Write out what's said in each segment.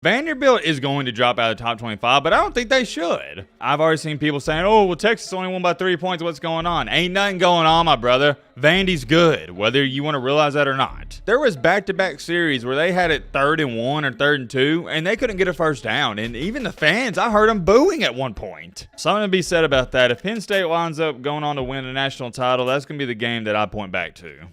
Vanderbilt is going to drop out of the top 25, but I don't think they should. I've already seen people saying, oh, well, Texas only won by 3 points. What's going on? Ain't nothing going on, my brother. Vandy's good, whether you want to realize that or not. There was back-to-back series where they had it 3rd and 1 or 3rd and 2, and they couldn't get a first down. And even the fans, I heard them booing at one point. Something to be said about that. If Penn State winds up going on to win a national title, that's going to be the game that I point back to.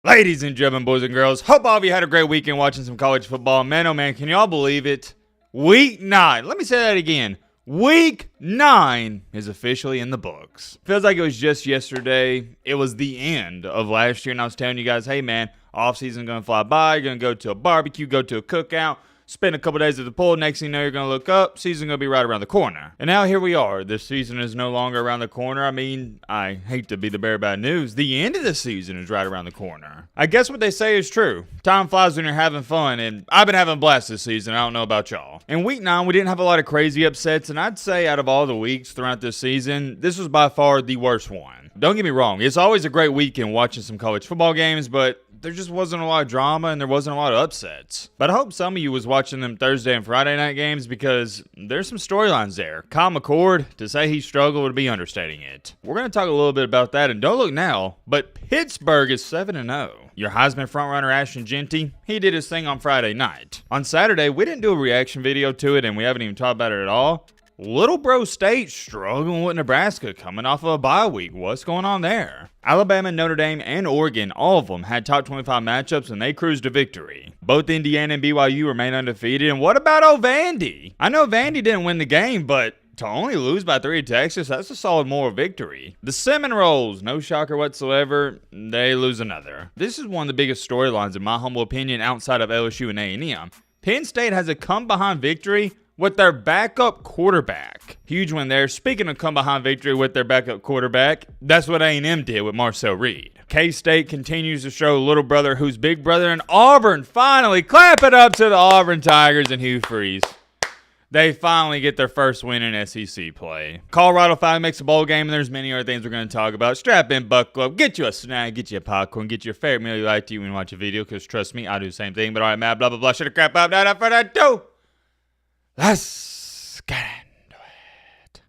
Ladies and gentlemen, boys and girls, hope all of you had a great weekend watching some college football. Man, oh man, can y'all believe it? Week 9. Let me say that again. Week 9 is officially in the books. Feels like it was just yesterday. It was the end of last year, and I was telling you guys, hey man, offseason going to fly by. You're going to go to a barbecue, go to a cookout, spend a couple days at the pool. Next thing you know, you're going to look up. Season going to be right around the corner. And now here we are. This season is no longer around the corner. I mean, I hate to be the bearer of bad news. The end of the season is right around the corner. I guess what they say is true. Time flies when you're having fun, and I've been having a blast this season. I don't know about y'all. In week 9, we didn't have a lot of crazy upsets, and I'd say out of all the weeks throughout this season, this was by far the worst one. Don't get me wrong. It's always a great weekend watching some college football games, but there just wasn't a lot of drama and there wasn't a lot of upsets. But I hope some of you was watching them Thursday and Friday night games because there's some storylines there. Kyle McCord, to say he struggled would be understating it. We're going to talk a little bit about that, and don't look now, but Pittsburgh is 7-0. Your Heisman frontrunner Ashton Jeanty, he did his thing on Friday night. On Saturday, we didn't do a reaction video to it and we haven't even talked about it at all. Little Bro State struggling with Nebraska coming off of a bye week. What's going on there? Alabama, Notre Dame, and Oregon, all of them had top 25 matchups and they cruised to victory. Both Indiana and BYU remain undefeated. And what about Vandy? I know Vandy didn't win the game, but to only lose by 3 to Texas, that's a solid moral victory. The Seminoles, no shocker whatsoever, they lose another. This is one of the biggest storylines, in my humble opinion, outside of LSU and A&M. Penn State has a come-behind victory with their backup quarterback. Huge one there. Speaking of come-behind victory with their backup quarterback, that's what A&M did with Marcel Reed. K-State continues to show little brother who's big brother, and Auburn finally, clap it up to the Auburn Tigers and Hugh Freeze. They finally get their first win in SEC play. Colorado finally makes a bowl game, and there's many other things we're going to talk about. Strap in, buckle up, get you a snack, get you a popcorn, get your favorite meal you like to eat when you watch a video, because trust me, I do the same thing. But all right, Matt, blah, blah, blah, shut the crap up, not further ado. Let's get into it.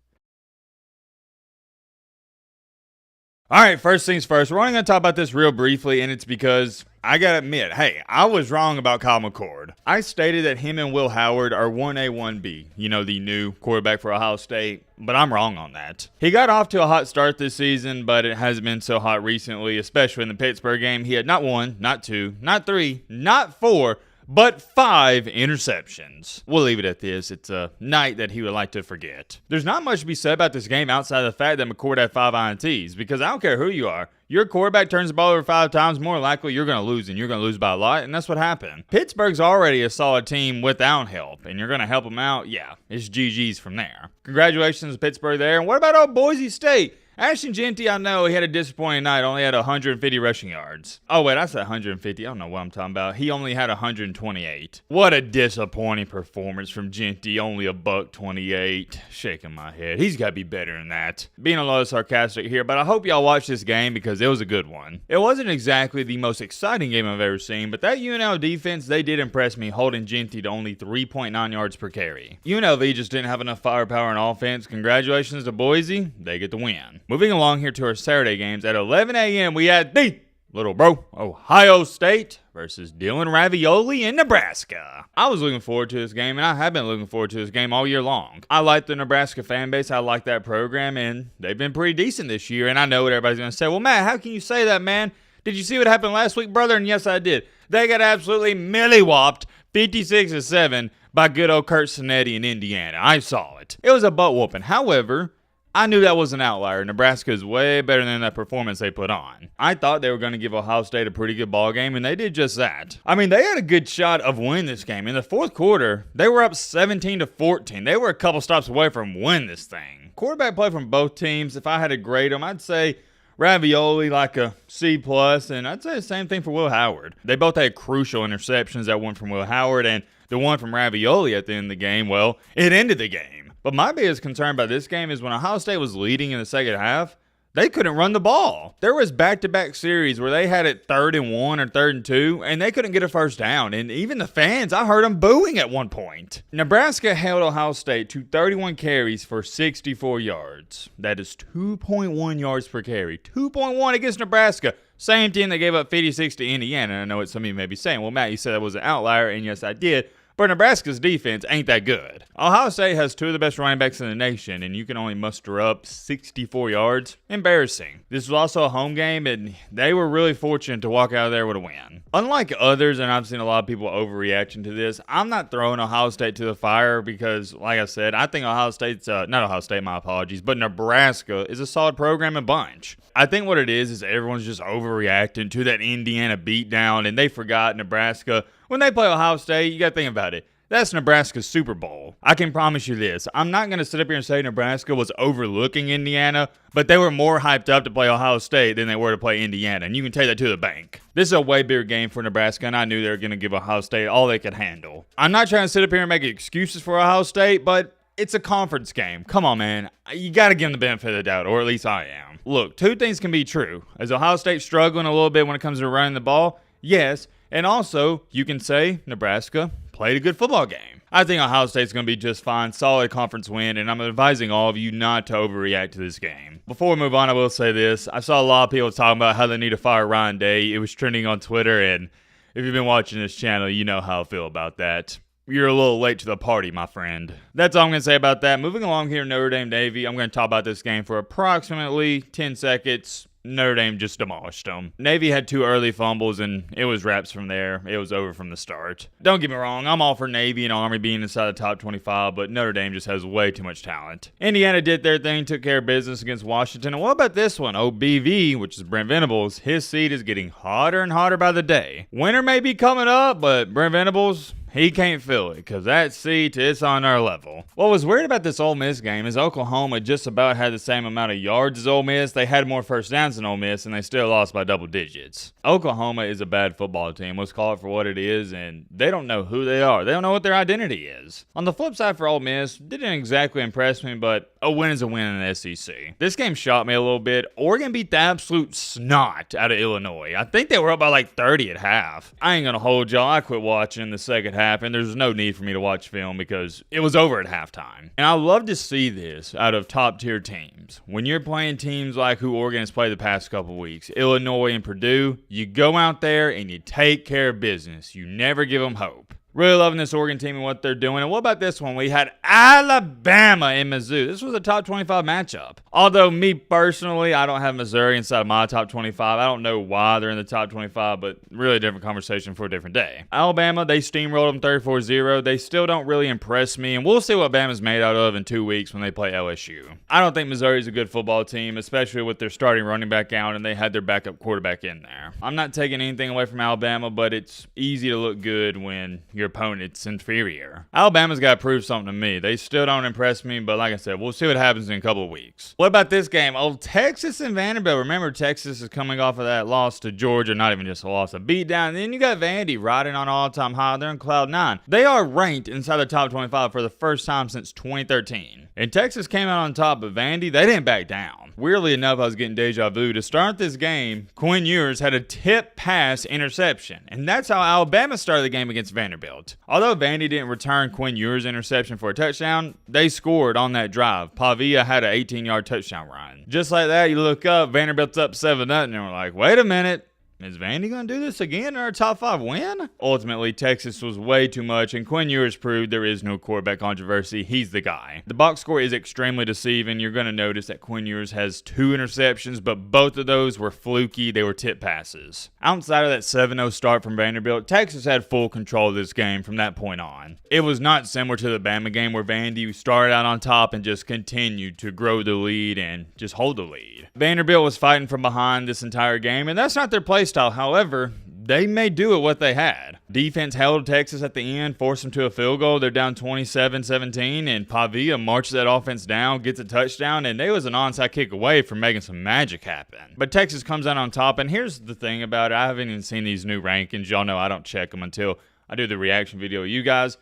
All right, first things first. We're only going to talk about this real briefly, and it's because I got to admit, hey, I was wrong about Kyle McCord. I stated that him and Will Howard are 1A, 1B, you know, the new quarterback for Ohio State, but I'm wrong on that. He got off to a hot start this season, but it hasn't been so hot recently, especially in the Pittsburgh game. He had not 1, not 2, not 3, not 4, but 5 interceptions. We'll leave it at this. It's a night that he would like to forget. There's not much to be said about this game outside of the fact that McCord had 5 INTs, because I don't care who you are. Your quarterback turns the ball over 5 times, more likely you're going to lose, and you're going to lose by a lot, and that's what happened. Pittsburgh's already a solid team without help, and you're going to help them out? Yeah, it's GG's from there. Congratulations to Pittsburgh there. And what about old Boise State? Ashton Jeanty, I know he had a disappointing night, only had 150 rushing yards. Oh wait, I said 150, I don't know what I'm talking about. He only had 128. What a disappointing performance from Jeanty, only $128. Shaking my head, he's got to be better than that. Being a little sarcastic here, but I hope y'all watch this game because it was a good one. It wasn't exactly the most exciting game I've ever seen, but that UNLV defense, they did impress me, holding Jeanty to only 3.9 yards per carry. UNLV just didn't have enough firepower on offense. Congratulations to Boise, they get the win. Moving along here to our Saturday games, at 11 a.m. we had the little bro Ohio State versus Dylan Ravioli in Nebraska. I was looking forward to this game, and I have been looking forward to this game all year long. I like the Nebraska fan base. I like that program, and they've been pretty decent this year. And I know what everybody's going to say. Well, Matt, how can you say that, man? Did you see what happened last week, brother? And yes, I did. They got absolutely millie-whopped 56-7 by good old Kurt Cinetti in Indiana. I saw it. It was a butt-whooping. However, I knew that was an outlier. Nebraska is way better than that performance they put on. I thought they were going to give Ohio State a pretty good ball game, and they did just that. I mean, they had a good shot of winning this game. In the fourth quarter, they were up 17-14. They were a couple stops away from winning this thing. Quarterback play from both teams, if I had to grade them, I'd say Ravioli like a C+, and I'd say the same thing for Will Howard. They both had crucial interceptions, that one from Will Howard, and the one from Ravioli at the end of the game, well, it ended the game. But my biggest concern about this game is when Ohio State was leading in the second half, They couldn't run the ball. There was back-to-back series where they had it 3rd and 1 or 3rd and 2, and they couldn't get a first down. And even the fans, I heard them booing at one point. Nebraska held Ohio State to 31 carries for 64 yards. That is 2.1 yards per carry. 2.1 against Nebraska. Same team that gave up 56 to Indiana. And I know what some of you may be saying. Well, Matt, you said that was an outlier, and yes, I did. But Nebraska's defense ain't that good. Ohio State has 2 of the best running backs in the nation, and you can only muster up 64 yards. Embarrassing. This was also a home game, and they were really fortunate to walk out of there with a win. Unlike others, and I've seen a lot of people overreaction to this, I'm not throwing Ohio State to the fire because, like I said, I think Ohio State's, not Ohio State, my apologies, but Nebraska is a solid program and bunch. I think what it is everyone's just overreacting to that Indiana beatdown, and they forgot Nebraska. When they play Ohio State, you got to think about it. That's Nebraska's Super Bowl. I can promise you this. I'm not going to sit up here and say Nebraska was overlooking Indiana, but they were more hyped up to play Ohio State than they were to play Indiana, and you can take that to the bank. This is a way bigger game for Nebraska, and I knew they were going to give Ohio State all they could handle. I'm not trying to sit up here and make excuses for Ohio State, but it's a conference game. Come on, man. You got to give them the benefit of the doubt, or at least I am. Look, 2 things can be true. Is Ohio State struggling a little bit when it comes to running the ball? Yes. And also, you can say Nebraska played a good football game. I think Ohio State's going to be just fine. Solid conference win, and I'm advising all of you not to overreact to this game. Before we move on, I will say this. I saw a lot of people talking about how they need to fire Ryan Day. It was trending on Twitter, and if you've been watching this channel, you know how I feel about that. You're a little late to the party, my friend. That's all I'm going to say about that. Moving along here, Notre Dame Navy. I'm going to talk about this game for approximately 10 seconds. Notre Dame just demolished them. Navy had 2 early fumbles, and it was wraps from there. It was over from the start. Don't get me wrong, I'm all for Navy and Army being inside the top 25, but Notre Dame just has way too much talent. Indiana did their thing, took care of business against Washington. And what about this one? OBV, which is Brent Venables, his seat is getting hotter and hotter by the day. Winter may be coming up, but Brent Venables, he can't feel it because that seat is on our level. What was weird about this Ole Miss game is Oklahoma just about had the same amount of yards as Ole Miss. They had more first downs than Ole Miss, and they still lost by double digits. Oklahoma is a bad football team. Let's call it for what it is, and they don't know who they are. They don't know what their identity is. On the flip side for Ole Miss, didn't exactly impress me, but a win is a win in the SEC. This game shocked me a little bit. Oregon beat the absolute snot out of Illinois. I think they were up by like 30 at half. I ain't gonna hold y'all. I quit watching in the second half, and there's no need for me to watch film because it was over at halftime. And I love to see this out of top tier teams. When you're playing teams like who Oregon has played the past couple weeks, Illinois and Purdue, you go out there and you take care of business. You never give them hope. Really loving this Oregon team and what they're doing. And what about this one? We had Alabama and Mizzou. This was a top 25 matchup. Although me personally, I don't have Missouri inside of my top 25. I don't know why they're in the top 25, but really a different conversation for a different day. Alabama, they steamrolled them 34-0. They still don't really impress me, and we'll see what Bama's made out of in 2 weeks when they play LSU. I don't think Missouri's a good football team, especially with their starting running back out, and they had their backup quarterback in there. I'm not taking anything away from Alabama, but it's easy to look good when your opponent's inferior. Alabama's got to prove something to me. They still don't impress me, but like I said, we'll see what happens in a couple of weeks. What about this game? Oh, Texas and Vanderbilt. Remember, Texas is coming off of that loss to Georgia, not even just a loss, a beatdown. And then you got Vandy riding on all-time high. They're in cloud 9. They are ranked inside the top 25 for the first time since 2013. And Texas came out on top, but Vandy, they didn't back down. Weirdly enough, I was getting deja vu. To start this game, Quinn Ewers had a tip pass interception. And that's how Alabama started the game against Vanderbilt. Although Vandy didn't return Quinn Ewers' interception for a touchdown, they scored on that drive. Pavia had an 18-yard touchdown run. Just like that, you look up, Vanderbilt's up 7-0, and we're like, wait a minute. Is Vandy going to do this again in our top 5 win? Ultimately, Texas was way too much, and Quinn Ewers proved there is no quarterback controversy. He's the guy. The box score is extremely deceiving. You're going to notice that Quinn Ewers has 2 interceptions, but both of those were fluky. They were tip passes. Outside of that 7-0 start from Vanderbilt, Texas had full control of this game from that point on. It was not similar to the Bama game where Vandy started out on top and just continued to grow the lead and just hold the lead. Vanderbilt was fighting from behind this entire game, and that's not their play style. However, they may do it what they had. Defense held Texas at the end, forced them to a field goal. They're down 27-17, and Pavia marches that offense down, gets a touchdown, and they was an onside kick away from making some magic happen. But Texas comes out on top, and here's the thing about it. I haven't even seen these new rankings. Y'all know I don't check them until I do the reaction video with you guys.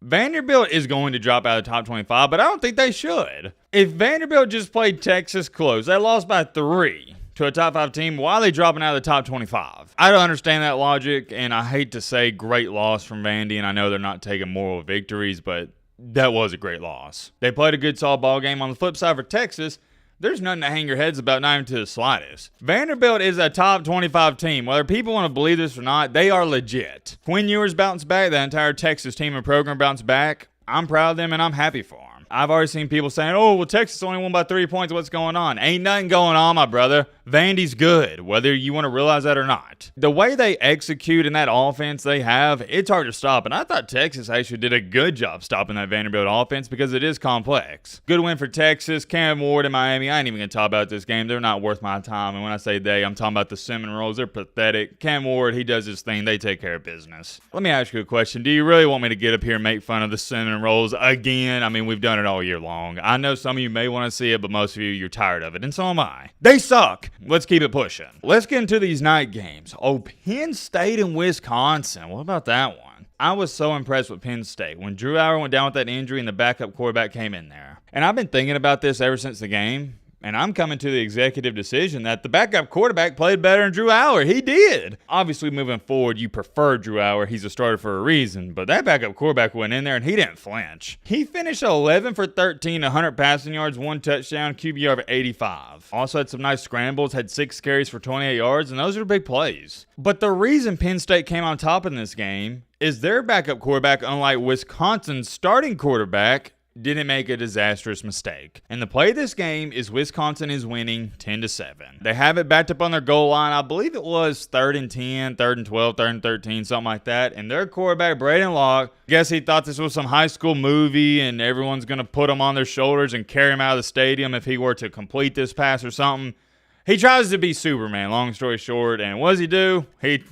Vanderbilt is going to drop out of the top 25, but I don't think they should. If Vanderbilt just played Texas close, they lost by 3 to a top 5 team, why are they dropping out of the top 25? I don't understand that logic, and I hate to say great loss from Vandy, and I know they're not taking moral victories, but that was a great loss. They played a good solid ball game. On the flip side for Texas, there's nothing to hang your heads about, not even to the slightest. Vanderbilt is a top 25 team. Whether people want to believe this or not, they are legit. Quinn Ewers bounced back. The entire Texas team and program bounced back. I'm proud of them, and I'm happy for them. I've already seen people saying, oh, well, Texas only won by 3 points. What's going on? Ain't nothing going on, my brother. Vandy's good, whether you want to realize that or not. The way they execute in that offense they have, it's hard to stop. And I thought Texas actually did a good job stopping that Vanderbilt offense because it is complex. Good win for Texas. Cam Ward and Miami. I ain't even going to talk about this game. They're not worth my time. And when I say they, I'm talking about the Seminoles. They're pathetic. Cam Ward, he does his thing. They take care of business. Let me ask you a question. Do you really want me to get up here and make fun of the Seminoles again? I mean, we've done it all year long. I know some of you may want to see it, but most of you, you're tired of it. And so am I. They suck. Let's keep it pushing. Let's get into these night games. Oh, Penn State and Wisconsin. What about that one? I was so impressed with Penn State when Drew Allar went down with that injury and the backup quarterback came in there. And I've been thinking about this ever since the game. And I'm coming to the executive decision that the backup quarterback played better than Drew Allar. He did. Obviously, moving forward, you prefer Drew Allar. He's a starter for a reason. But that backup quarterback went in there, and he didn't flinch. He finished 11 for 13, 100 passing yards, 1 touchdown, QBR of 85. Also had some nice scrambles, had 6 carries for 28 yards, and those are big plays. But the reason Penn State came on top in this game is their backup quarterback, unlike Wisconsin's starting quarterback, didn't make a disastrous mistake. And the play of this game is Wisconsin is winning 10-7. They have it backed up on their goal line. I believe it was 3rd and 10, 3rd and 12, 3rd and 13, something like that. And their quarterback, Braden Locke, guess he thought this was some high school movie and everyone's going to put him on their shoulders and carry him out of the stadium if he were to complete this pass or something. He tries to be Superman, long story short. And what does he do? He,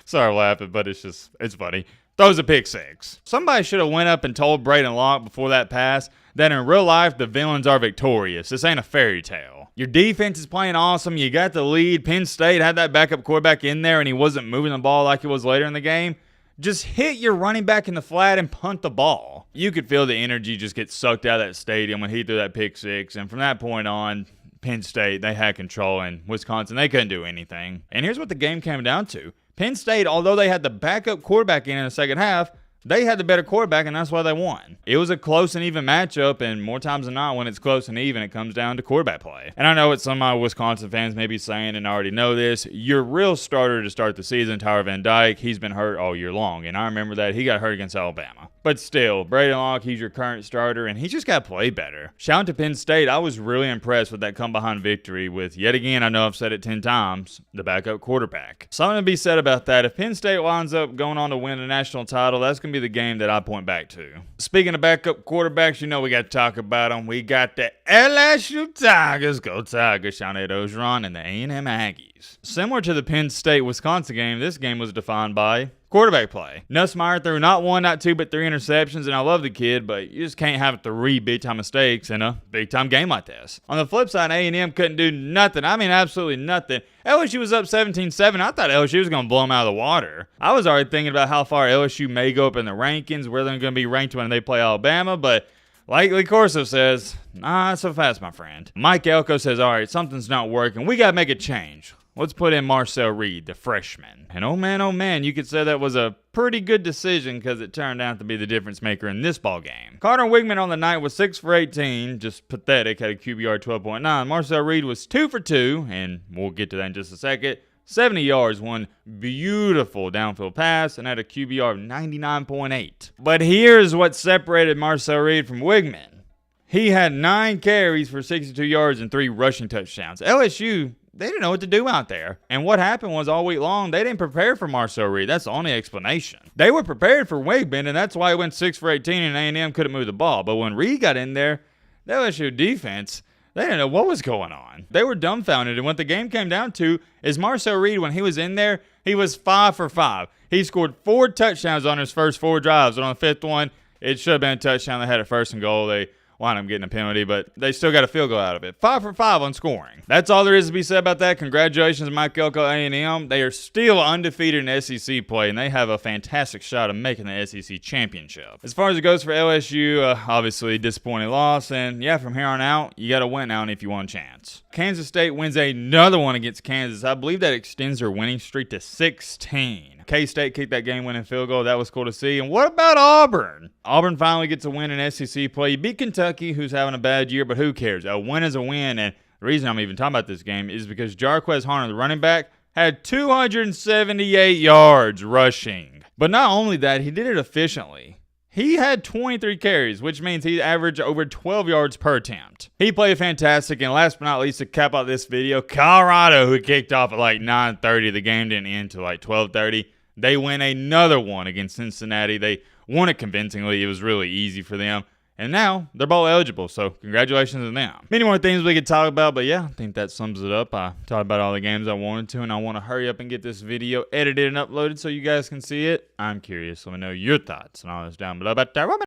sorry laughing, but it's funny. Throws a pick 6. Somebody should have went up and told Braden Locke before that pass that in real life the villains are victorious. This ain't a fairy tale. Your defense is playing awesome. You got the lead. Penn State had that backup quarterback in there and he wasn't moving the ball like it was later in the game. Just hit your running back in the flat and punt the ball. You could feel the energy just get sucked out of that stadium when he threw that pick 6. And from that point on, Penn State, they had control, and Wisconsin, they couldn't do anything. And here's what the game came down to. Penn State, although they had the backup quarterback in the second half, they had the better quarterback, and that's why they won. It was a close and even matchup, and more times than not, when it's close and even, it comes down to quarterback play. And I know what some of my Wisconsin fans may be saying, and I already know this. Your real starter to start the season, Tyler Van Dyke, he's been hurt all year long, and I remember that. He got hurt against Alabama. But still, Braden Locke, he's your current starter, and he just got to play better. Shout out to Penn State. I was really impressed with that come-behind victory with, yet again, I know I've said it 10 times, the backup quarterback. Something to be said about that. If Penn State winds up going on to win a national title, that's going to be the game that I point back to. Speaking of backup quarterbacks, you know we got to talk about them. We got the LSU Tigers, go Tigers, Shawnee Ogeron, and the A&M Aggies. Similar to the Penn State-Wisconsin game, this game was defined by quarterback play. Nussmeier threw not 1, not 2, but 3 interceptions, and I love the kid, but you just can't have 3 big-time mistakes in a big-time game like this. On the flip side, A&M couldn't do nothing. I mean, absolutely nothing. LSU was up 17-7. I thought LSU was going to blow them out of the water. I was already thinking about how far LSU may go up in the rankings, where they're going to be ranked when they play Alabama, but like Lee Corso says, not so fast, my friend. Mike Elko says, all right, something's not working. We got to make a change. Let's put in Marcel Reed, the freshman. And oh man, you could say that was a pretty good decision because it turned out to be the difference maker in this ball game. Connor Wigman on the night was 6 for 18, just pathetic, had a QBR 12.9. Marcel Reed was 2 for 2, and we'll get to that in just a second. 70 yards, one beautiful downfield pass, and had a QBR of 99.8. But here's what separated Marcel Reed from Wigman. He had 9 carries for 62 yards and 3 rushing touchdowns. LSU, they didn't know what to do out there. And what happened was all week long, they didn't prepare for Marcel Reed. That's the only explanation. They were prepared for Wigman, and that's why he went 6 for 18 and A&M couldn't move the ball. But when Reed got in there, the LSU defense, they didn't know what was going on. They were dumbfounded. And what the game came down to is Marcel Reed, when he was in there, he was 5 for 5. He scored 4 touchdowns on his first 4 drives. And on the 5th one, it should have been a touchdown. They had a 1st and goal. They wound up getting a penalty, but they still got a field goal out of it. 5 for 5 on scoring. That's all there is to be said about that. Congratulations, Mike Elko A&M. They are still undefeated in SEC play, and they have a fantastic shot of making the SEC championship. As far as it goes for LSU, obviously disappointing loss, and yeah, from here on out, you got to win out if you want a chance. Kansas State wins another one against Kansas. I believe that extends their winning streak to 16. K-State kicked that game-winning field goal. That was cool to see. And what about Auburn? Auburn finally gets a win in SEC play. You beat Kentucky, who's having a bad year, but who cares? A win is a win, and the reason I'm even talking about this game is because Jarquez Hunter, the running back, had 278 yards rushing. But not only that, he did it efficiently. He had 23 carries, which means he averaged over 12 yards per attempt. He played fantastic, and last but not least, to cap out this video, Colorado, who kicked off at like 9:30, the game didn't end till like 12:30. They win another one against Cincinnati. They won it convincingly. It was really easy for them. And now they're bowl eligible, so congratulations to them. Many more things we could talk about, but yeah, I think that sums it up. I talked about all the games I wanted to, and I want to hurry up and get this video edited and uploaded so you guys can see it. I'm curious. Let me know your thoughts and all this down below. But